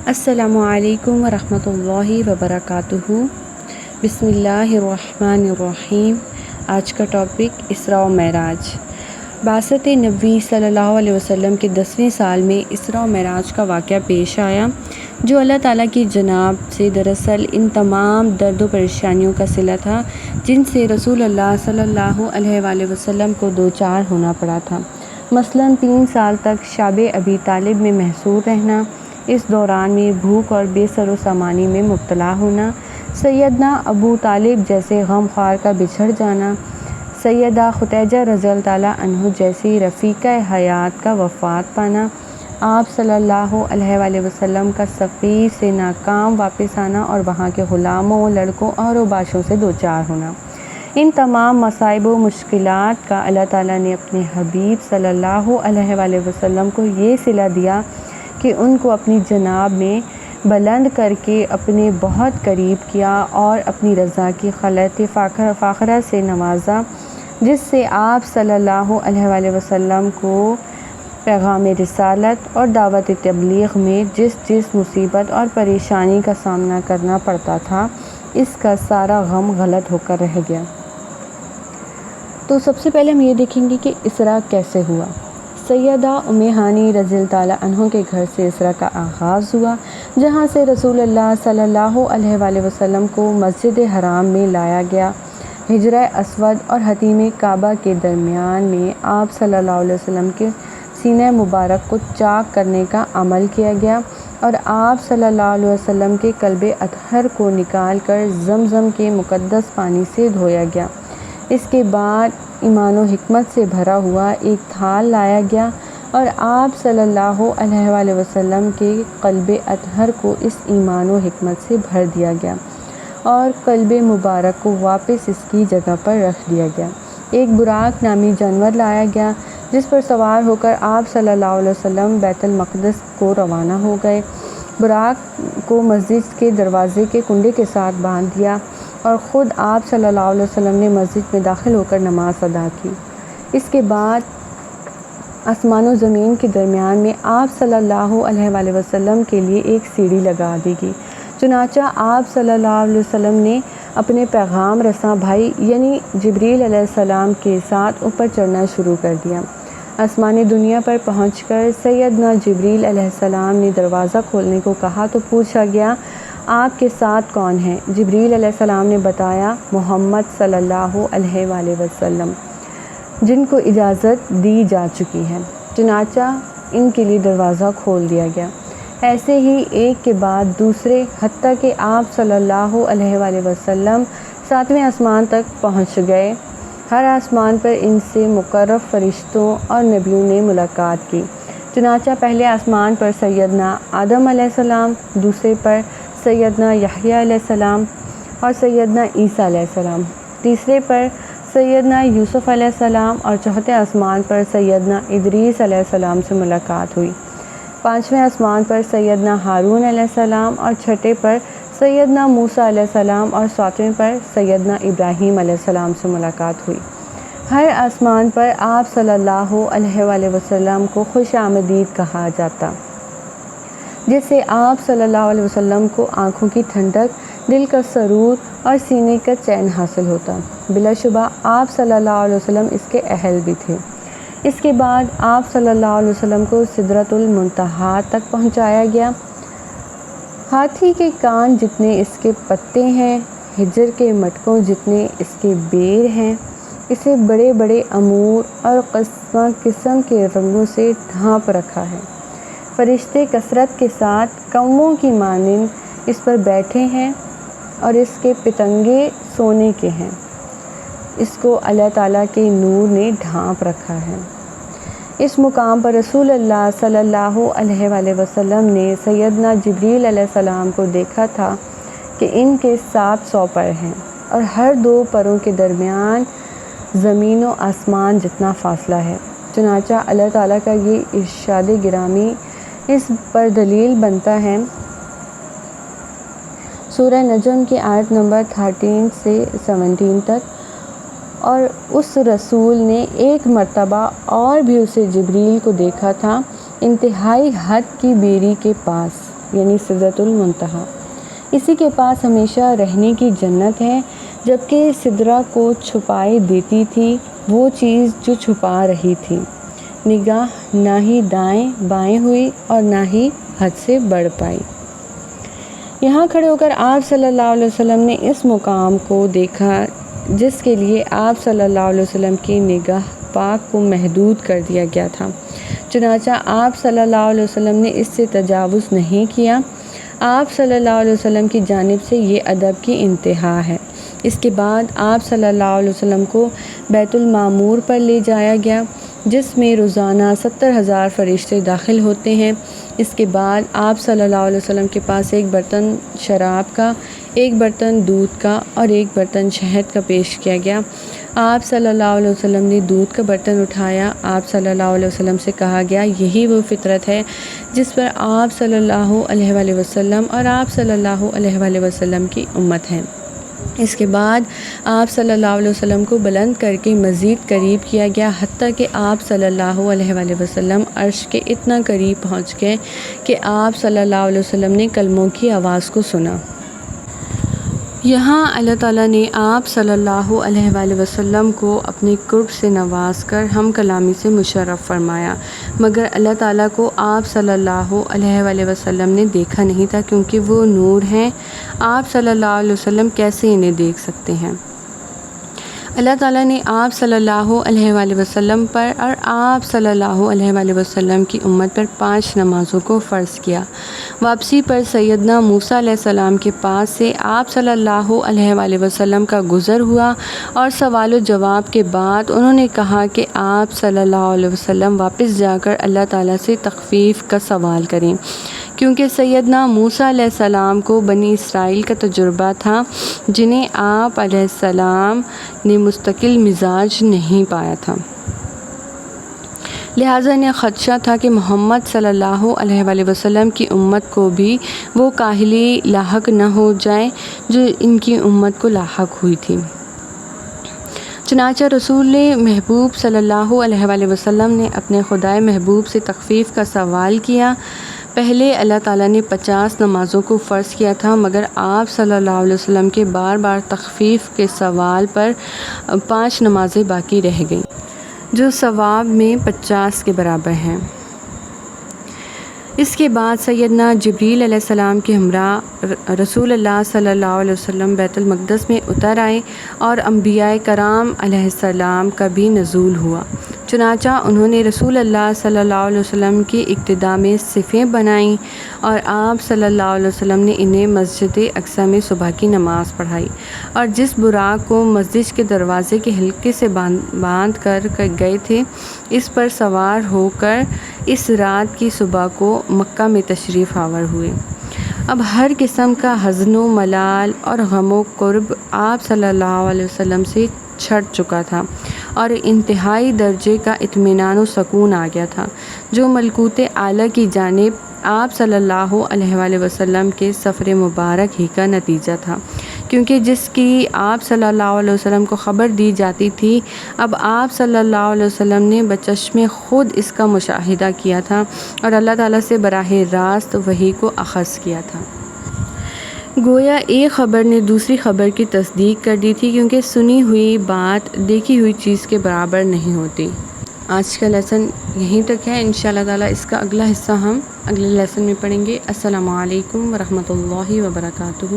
السلام علیکم ورحمۃ اللہ وبرکاتہ۔ بسم اللہ الرحمن الرحیم۔ آج کا ٹاپک اسراء و معراج۔ بعثت نبی صلی اللہ علیہ وسلم کے 10ویں سال میں اسراء و معراج کا واقعہ پیش آیا، جو اللہ تعالیٰ کی جناب سے دراصل ان تمام درد و پریشانیوں کا صلہ تھا جن سے رسول اللہ صلی اللہ علیہ وآلہ وسلم کو دوچار ہونا پڑا تھا۔ مثلاً 3 سال تک شعب ابی طالب میں محصور رہنا، اس دوران میں بھوک اور بے سر و سامانی میں مبتلا ہونا، سیدنا ابو طالب جیسے غم خوار کا بچھڑ جانا، سیدہ خدیجہ رضی اللہ تعالیٰ عنہ جیسی رفیقہ حیات کا وفات پانا، آپ صلی اللہ علیہ وآلہ وسلم کا ثقیف سے ناکام واپس آنا اور وہاں کے غلاموں، لڑکوں اور اوباشوں سے دوچار ہونا۔ ان تمام مصائب و مشکلات کا اللہ تعالیٰ نے اپنے حبیب صلی اللہ علیہ وآلہ وسلم کو یہ صلہ دیا کہ ان کو اپنی جناب میں بلند کر کے اپنے بہت قریب کیا اور اپنی رضا کی خلعت فاخرہ سے نوازا، جس سے آپ صلی اللہ علیہ وآلہ وسلم کو پیغام رسالت اور دعوت تبلیغ میں جس مصیبت اور پریشانی کا سامنا کرنا پڑتا تھا، اس کا سارا غم غلط ہو کر رہ گیا۔ تو سب سے پہلے ہم یہ دیکھیں گے کہ اسراء کیسے ہوا۔ سیدہ ام ہانی رضی اللہ تعالیٰ عنہ کے گھر سے اسراء کا آغاز ہوا، جہاں سے رسول اللہ صلی اللہ علیہ وآلہ وسلم کو مسجد حرام میں لایا گیا۔ حجرہ اسود اور حتیم کعبہ کے درمیان میں آپ صلی اللہ علیہ وسلم کے سینہ مبارک کو چاک کرنے کا عمل کیا گیا اور آپ صلی اللہ علیہ وسلم کے قلب اطہر کو نکال کر زمزم کے مقدس پانی سے دھویا گیا۔ اس کے بعد ایمان و حکمت سے بھرا ہوا ایک تھال لایا گیا اور آپ صلی اللہ علیہ وآلہ وسلم کے قلب اطہر کو اس ایمان و حکمت سے بھر دیا گیا اور قلب مبارک کو واپس اس کی جگہ پر رکھ دیا گیا۔ ایک براق نامی جانور لایا گیا جس پر سوار ہو کر آپ صلی اللہ علیہ وسلم بیت المقدس کو روانہ ہو گئے۔ براق کو مسجد کے دروازے کے کنڈے کے ساتھ باندھ دیا اور خود آپ صلی اللہ علیہ وسلم نے مسجد میں داخل ہو کر نماز ادا کی۔ اس کے بعد آسمان و زمین کے درمیان میں آپ صلی اللہ علیہ وآلہ وسلم کے لیے ایک سیڑھی لگا دی گئی، چنانچہ آپ صلی اللہ علیہ وسلم نے اپنے پیغام رساں بھائی یعنی جبریل علیہ السلام کے ساتھ اوپر چڑھنا شروع کر دیا۔ آسمانی دنیا پر پہنچ کر سیدنا جبریل علیہ السلام نے دروازہ کھولنے کو کہا تو پوچھا گیا، آپ کے ساتھ کون ہیں؟ جبریل علیہ السلام نے بتایا، محمد صلی اللہ علیہ وآلہ وسلم، جن کو اجازت دی جا چکی ہے۔ چنانچہ ان کے لیے دروازہ کھول دیا گیا۔ ایسے ہی ایک کے بعد دوسرے، حتیٰ کہ آپ صلی اللہ علیہ وآلہ وسلم 7ویں آسمان تک پہنچ گئے۔ ہر آسمان پر ان سے مقرب فرشتوں اور نبیوں نے ملاقات کی۔ چنانچہ پہلے آسمان پر سیدنا آدم علیہ السلام، دوسرے پر سیدنا یحییٰ علیہ السلام اور سیدنا عیسیٰ علیہ السلام، تیسرے پر سیدنا یوسف علیہ السلام اور چوتھے آسمان پر سیدنا ادریس علیہ السلام سے ملاقات ہوئی۔ 5ویں آسمان پر سیدنا ہارون علیہ السلام اور چھٹے پر سیدنا موسیٰ علیہ السلام اور 7ویں پر سیدنا ابراہیم علیہ السلام سے ملاقات ہوئی۔ ہر آسمان پر آپ صلی اللہ علیہ وآلہ وسلم کو خوش آمدید کہا جاتا، جس سے آپ صلی اللہ علیہ وسلم کو آنکھوں کی ٹھنڈک، دل کا سرور اور سینے کا چین حاصل ہوتا۔ بلا شبہ آپ صلی اللہ علیہ وسلم اس کے اہل بھی تھے۔ اس کے بعد آپ صلی اللہ علیہ وسلم کو سدرۃ المنتہا تک پہنچایا گیا۔ ہاتھی کے کان جتنے اس کے پتے ہیں، ہجر کے مٹکوں جتنے اس کے بیر ہیں، اسے بڑے بڑے امور اور قسم کے رنگوں سے ڈھانپ رکھا ہے۔ فرشتے کثرت کے ساتھ کووں کی مانند اس پر بیٹھے ہیں اور اس کے پتنگے سونے کے ہیں۔ اس کو اللہ تعالیٰ کے نور نے ڈھانپ رکھا ہے۔ اس مقام پر رسول اللہ صلی اللہ علیہ وآلہ وسلم نے سیدنا جبریل علیہ السلام کو دیکھا تھا کہ ان کے 700 پر ہیں اور ہر 2 پروں کے درمیان زمین و آسمان جتنا فاصلہ ہے۔ چنانچہ اللہ تعالیٰ کا یہ ارشاد گرامی اس پر دلیل بنتا ہے۔ سورہ نجم کی آیت نمبر 13 سے 17 تک، اور اس رسول نے ایک مرتبہ اور بھی اسے جبریل کو دیکھا تھا، انتہائی حد کی بیری کے پاس۔ یعنی سدرۃ المنتہا۔ اسی کے پاس ہمیشہ رہنے کی جنت ہے، جبکہ سدرہ کو چھپائے دیتی تھی وہ چیز جو چھپا رہی تھی۔ نگاہ نہ ہی دائیں بائیں ہوئی اور نہ ہی حد سے بڑھ پائی۔ یہاں کھڑے ہو کر آپ صلی اللہ علیہ وسلم نے اس مقام کو دیکھا جس کے لیے آپ صلی اللہ علیہ وسلم کی نگاہ پاک کو محدود کر دیا گیا تھا، چنانچہ آپ صلی اللہ علیہ وسلم نے اس سے تجاوز نہیں کیا۔ آپ صلی اللہ علیہ وسلم کی جانب سے یہ ادب کی انتہا ہے۔ اس کے بعد آپ صلی اللہ علیہ وسلم کو بیت المعمور پر لے جایا گیا، جس میں روزانہ 70,000 فرشتے داخل ہوتے ہیں۔ اس کے بعد آپ صلی اللہ علیہ وسلم کے پاس ایک برتن شراب کا، ایک برتن دودھ کا اور ایک برتن شہد کا پیش کیا گیا۔ آپ صلی اللہ علیہ وسلم نے دودھ کا برتن اٹھایا۔ آپ صلی اللہ علیہ وسلم سے کہا گیا یہی وہ فطرت ہے جس پر آپ صلی اللہ علیہ وآلہ وسلم اور آپ صلی اللہ علیہ وآلہ وسلم کی امت ہے۔ اس کے بعد آپ صلی اللہ علیہ وسلم کو بلند کر کے مزید قریب کیا گیا، حتیٰ کہ آپ صلی اللہ علیہ وآلہ وسلم عرش کے اتنا قریب پہنچ گئے کہ آپ صلی اللہ علیہ وسلم نے کلموں کی آواز کو سنا۔ یہاں اللہ تعالیٰ نے آپ صلی اللہ علیہ وآلہ وسلم کو اپنے قرب سے نواز کر ہم کلامی سے مشرف فرمایا، مگر اللہ تعالیٰ کو آپ صلی اللہ علیہ وآلہ وسلم نے دیکھا نہیں تھا، کیونکہ وہ نور ہیں۔ آپ صلی اللہ علیہ وسلم کیسے انہیں دیکھ سکتے ہیں؟ اللہ تعالیٰ نے آپ صلی اللہ علیہ وآلہ وسلم پر اور آپ صلی اللہ علیہ وآلہ وسلم کی امت پر 5 نمازوں کو فرض کیا۔ واپسی پر سیدنا موسیٰ علیہ السلام کے پاس سے آپ صلی اللہ علیہ وآلہ وسلم کا گزر ہوا، اور سوال و جواب کے بعد انہوں نے کہا کہ آپ صلی اللہ علیہ وسلم واپس جا کر اللہ تعالیٰ سے تخفیف کا سوال کریں، کیونکہ سیدنا موسیٰ علیہ السلام کو بنی اسرائیل کا تجربہ تھا، جنہیں آپ علیہ السلام نے مستقل مزاج نہیں پایا تھا۔ لہٰذا انہیں خدشہ تھا کہ محمد صلی اللہ علیہ وآلہ وسلم کی امت کو بھی وہ کاہلی لاحق نہ ہو جائے جو ان کی امت کو لاحق ہوئی تھی۔ چنانچہ رسول محبوب صلی اللہ علیہ وآلہ وسلم نے اپنے خدائے محبوب سے تخفیف کا سوال کیا۔ پہلے اللہ تعالیٰ نے 50 نمازوں کو فرض کیا تھا، مگر آپ صلی اللہ علیہ وسلم کے بار بار تخفیف کے سوال پر 5 نمازیں باقی رہ گئیں، جو ثواب میں 50 کے برابر ہیں۔ اس کے بعد سیدنا جبریل علیہ السلام کے ہمراہ رسول اللہ صلی اللہ علیہ وسلم بیت المقدس میں اتر آئے، اور انبیاء کرام علیہ السلام کا بھی نزول ہوا۔ چنانچہ انہوں نے رسول اللہ صلی اللہ علیہ وسلم کی اقتداء میں صفیں بنائیں، اور آپ صلی اللہ علیہ وسلم نے انہیں مسجد اقصیٰ میں صبح کی نماز پڑھائی، اور جس براق کو مسجد کے دروازے کے حلقے سے باندھ کر گئے تھے، اس پر سوار ہو کر اس رات کی صبح کو مکہ میں تشریف آور ہوئے۔ اب ہر قسم کا حزن و ملال اور غم و کرب آپ صلی اللہ علیہ وسلم سے چھٹ چکا تھا، اور انتہائی درجے کا اطمینان و سکون آ گیا تھا، جو ملکوت اعلیٰ کی جانب آپ صلی اللہ علیہ وآلہ وسلم کے سفر مبارک ہی کا نتیجہ تھا، کیونکہ جس کی آپ صلی اللہ علیہ وسلم کو خبر دی جاتی تھی، اب آپ صلی اللہ علیہ وسلم نے بچشم خود اس کا مشاہدہ کیا تھا، اور اللہ تعالیٰ سے براہ راست وحی کو اخذ کیا تھا۔ گویا ایک خبر نے دوسری خبر کی تصدیق کر دی تھی، کیونکہ سنی ہوئی بات دیکھی ہوئی چیز کے برابر نہیں ہوتی۔ آج کا لیسن یہیں تک ہے، انشاءاللہ تعالیٰ اس کا اگلا حصہ ہم اگلے لیسن میں پڑھیں گے۔ السلام علیکم ورحمۃ اللہ وبرکاتہ۔